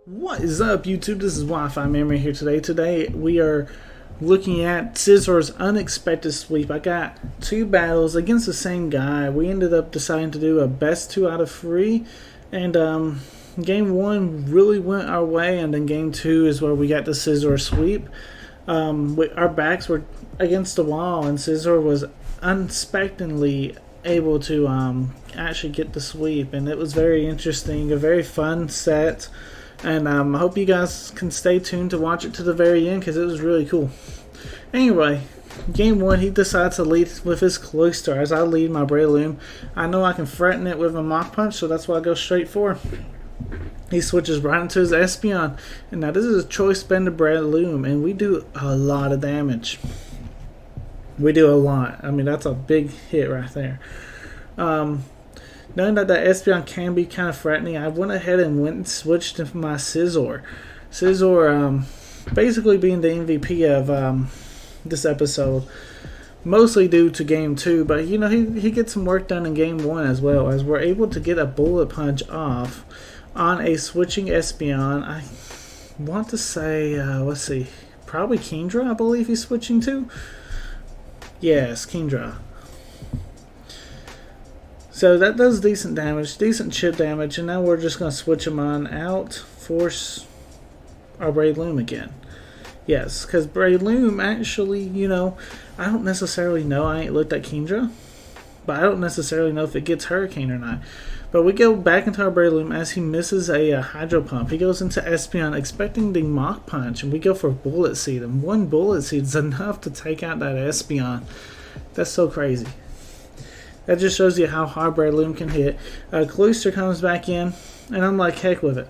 What is up, YouTube? This is Wi-Fi Memory here today. Today we are looking at Scizor's unexpected sweep. I got two battles against the same guy. We ended up deciding to do a best 2 out of 3, and game 1 really went our way, and then game 2 is where we got the Scizor sweep. Our backs were against the wall, and Scizor was unexpectedly able to actually get the sweep, and it was very interesting, a very fun set. And I hope you guys can stay tuned to watch it to the very end because it was really cool. Anyway, game 1, he decides to lead with his Cloyster as I lead my Breloom. I know I can threaten it with a Mach Punch, so that's what I go straight for. He switches right into his Espeon. And now this is a Choice Bender Breloom, and we do a lot of damage. We do a lot. I mean, that's a big hit right there. Knowing that the Espeon can be kind of threatening, I went ahead and switched to my Scizor. Scizor, basically being the MVP of this episode, mostly due to game 2, but you know he gets some work done in game 1 as well, as we're able to get a Bullet Punch off on a switching Espeon. I want to say, let's see, probably Kingdra, I believe he's switching to. Yes, Kingdra. So that does decent damage, decent chip damage, and now we're just going to switch him on out, force our Breloom again. Yes, because Breloom actually, you know, I don't necessarily know, I ain't looked at Kingdra, but I don't necessarily know if it gets Hurricane or not. But we go back into our Breloom as he misses a Hydro Pump. He goes into Espeon expecting the Mach Punch, and we go for Bullet Seed, and one Bullet Seed is enough to take out that Espeon. That's so crazy. That just shows you how hard Breloom can hit. Cloyster comes back in, and I'm like, heck with it.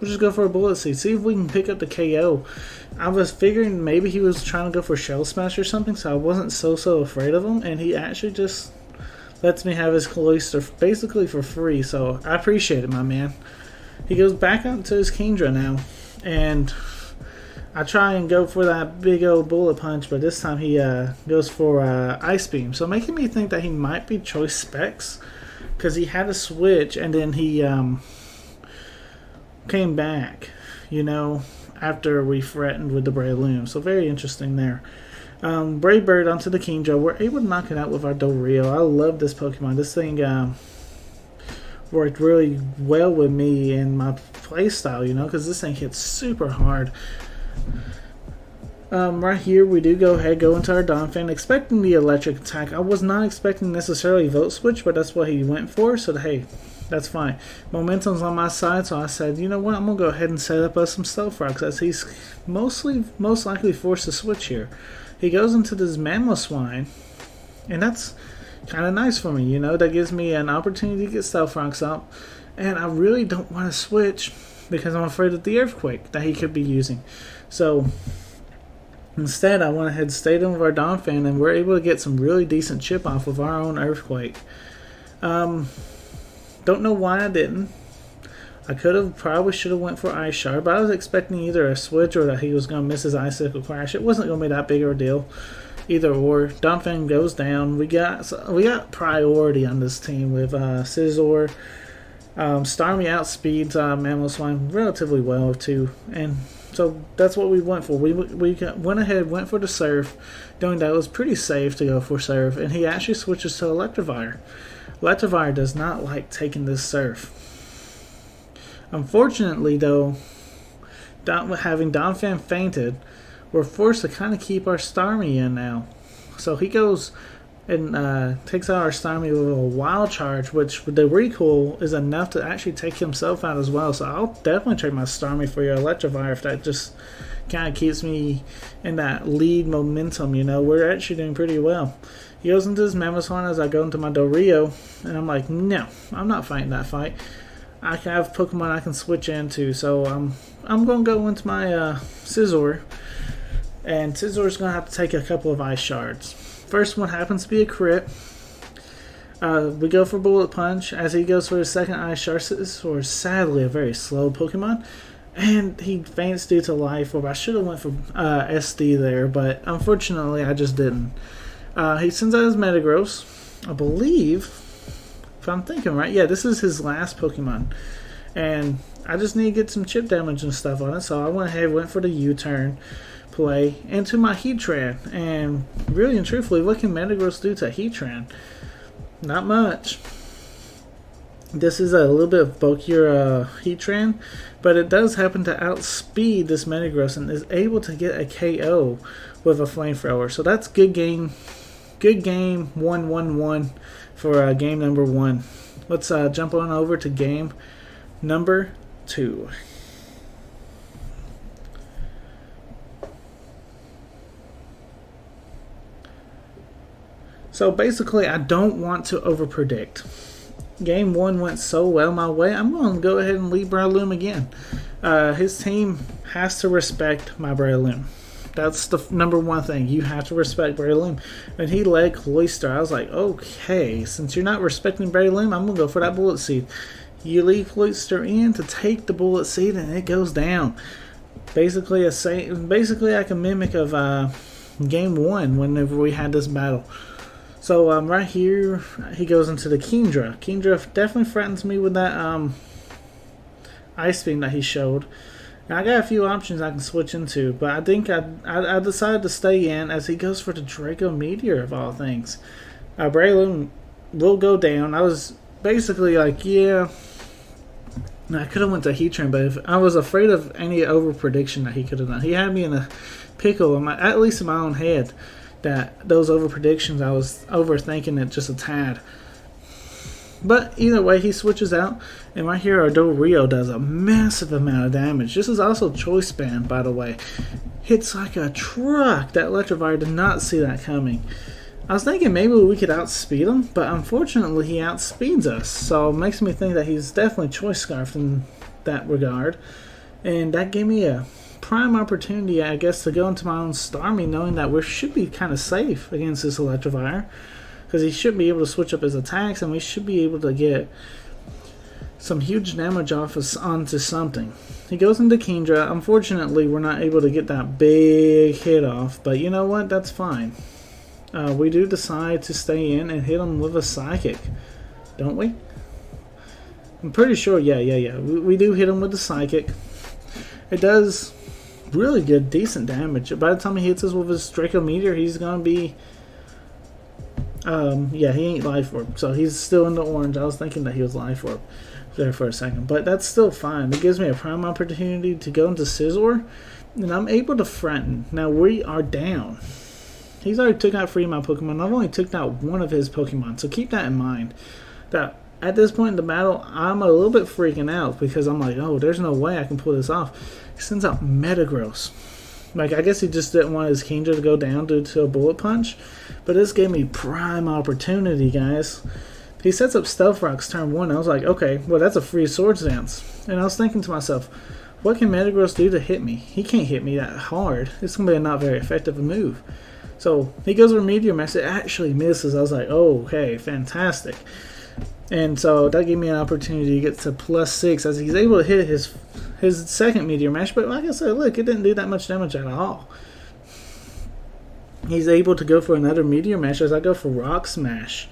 We'll just go for a Bullet Seed. See if we can pick up the KO. I was figuring maybe he was trying to go for Shell Smash or something, so I wasn't so afraid of him. And he actually just lets me have his Cloyster basically for free, so I appreciate it, my man. He goes back out to his Kingdra now, and I try and go for that big old Bullet Punch, but this time he goes for Ice Beam. So making me think that he might be Choice Specs, because he had a switch and then he came back, you know, after we threatened with the Breloom. So very interesting there. Brave Bird onto the Kingdra. We're able to knock it out with our Dodrio. I love this Pokemon. This thing worked really well with me and my playstyle, you know, because this thing hits super hard. Right here we do go into our Donphan, expecting the electric attack. I was not expecting necessarily Volt Switch, but that's what he went for, so hey, that's fine. Momentum's on my side, so I said, you know what, I'm going to go ahead and set up some Stealth Rocks, as he's most likely forced to switch here. He goes into this Mamoswine, and that's kind of nice for me, you know, that gives me an opportunity to get Stealth Rocks up, and I really don't want to switch because I'm afraid of the Earthquake that he could be using. So instead, I went ahead and stayed in with our Donphan, and we're able to get some really decent chip off of our own Earthquake. Don't know why I didn't. I probably should have went for Ice Shard, but I was expecting either a switch or that he was going to miss his Icicle Crash. It wasn't going to be that big of a deal. Either or. Donphan goes down. We got priority on this team with Scizor. Starmie outspeeds Mamoswine relatively well too, and so that's what we went for. We went ahead, went for the Surf, knowing that it was pretty safe to go for Surf, and he actually switches to Electivire. Electivire does not like taking this Surf. Unfortunately, though, having Donphan fainted, we're forced to kind of keep our Starmie in now. So he goes and takes out our Starmie with a Wild Charge, which the recoil is enough to actually take himself out as well. So I'll definitely trade my Starmie for your Electivire if that just kind of keeps me in that lead momentum, you know. We're actually doing pretty well. He goes into his Mamoswine as I go into my Dodrio, and I'm like, no, I'm not fighting that fight. I have Pokemon I can switch into, so I'm going to go into my Scizor, and Scizor's going to have to take a couple of Ice Shards. First one happens to be a crit. We go for Bullet Punch as he goes for his second Ice Shard. Scizor is sadly a very slow Pokemon, and he faints due to Life Orb. I should have went for SD there, but unfortunately I just didn't. He sends out his Metagross. I believe, if I'm thinking right, yeah, this is his last Pokemon. And I just need to get some chip damage and stuff on it, so I went ahead and went for the U-turn play into my Heatran. And really and truthfully, what can Metagross do to Heatran? Not much. This is a little bit of bulkier Heatran, but it does happen to outspeed this Metagross and is able to get a KO with a Flamethrower. So that's good game. Good game. 1-1-1 for game number 1. Let's jump on over to game number 2. So basically, I don't want to overpredict. Game 1 went so well my way, I'm going to go ahead and lead Breloom again. His team has to respect my Breloom. That's the number one thing. You have to respect Breloom. And he led Cloyster. I was like, okay, since you're not respecting Breloom, I'm going to go for that Bullet Seed. You leave Cloyster in to take the Bullet Seed, and it goes down. Basically, I can mimic of game 1 whenever we had this battle. So right here, he goes into the Kingdra. Kingdra definitely threatens me with that Ice Beam that he showed. Now, I got a few options I can switch into, but I think I decided to stay in as he goes for the Draco Meteor of all things. Breloom will go down. I was basically like, yeah, I could have went to Heatran, but if I was afraid of any over prediction that he could have done. He had me in a pickle, at least in my own head, that those over predictions, I was overthinking it just a tad. But either way, he switches out, and right here our Dodrio does a massive amount of damage. This is also Choice Band, by the way. Hits like a truck. That Electivire did not see that coming. I was thinking maybe we could outspeed him, but unfortunately he outspeeds us. So it makes me think that he's definitely Choice Scarfed in that regard. And that gave me a prime opportunity, I guess, to go into my own Starmie, knowing that we should be kind of safe against this Electivire, because he should be able to switch up his attacks, and we should be able to get some huge damage off us onto something. He goes into Kingdra. Unfortunately, we're not able to get that big hit off, but you know what? That's fine. We do decide to stay in and hit him with a Psychic, don't we? I'm pretty sure, yeah. We do hit him with the Psychic. It does really good, decent damage. By the time he hits us with his Draco Meteor, he's going to be... yeah, he ain't Life Orb, so he's still in the orange. I was thinking that he was Life Orb there for a second, but that's still fine. It gives me a prime opportunity to go into Scizor, and I'm able to threaten. Now, we are down. He's already took out 3 of my Pokemon. I've only took out 1 of his Pokemon, so keep that in mind. That at this point in the battle, I'm a little bit freaking out, because I'm like, oh, there's no way I can pull this off. He sends out Metagross. Like, I guess he just didn't want his Kingdra to go down due to a Bullet Punch. But this gave me prime opportunity, guys. He sets up Stealth Rocks turn 1. I was like, okay, well, that's a free Swords Dance. And I was thinking to myself, what can Metagross do to hit me? He can't hit me that hard. It's going to be a not very effective move. So he goes for Meteor Mash. It actually misses. I was like, oh, okay, fantastic. And so that gave me an opportunity to get to +6 as he's able to hit his second Meteor Mash. But like I said, look, it didn't do that much damage at all. He's able to go for another Meteor Mash as I go for Rock Smash.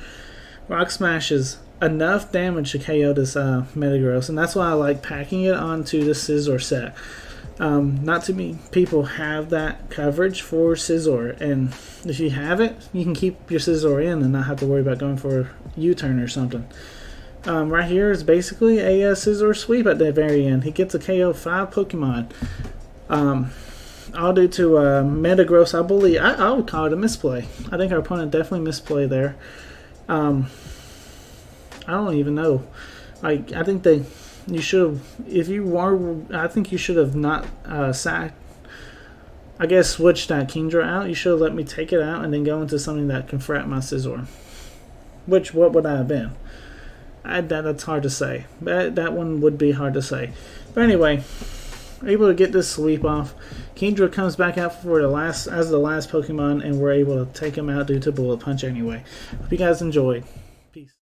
Rock Smash is enough damage to KO this Metagross, and that's why I like packing it onto the Scizor set. Not too many people have that coverage for Scizor, and if you have it, you can keep your Scizor in and not have to worry about going for a U-turn or something. Right here is basically a Scizor sweep at the very end. He gets a KO 5 Pokemon. All due to Metagross, I believe. I would call it a misplay. I think our opponent definitely misplayed there. I don't even know. I think you should have, if you were, I think you should have not sacked. I guess switched that Kingdra out. You should have let me take it out and then go into something that can fret my Scizor. Which, what would I have been? That's hard to say. That one would be hard to say. But anyway, able to get this sweep off. Kingdra comes back out for the last Pokemon, and we're able to take him out due to Bullet Punch anyway. Hope you guys enjoyed.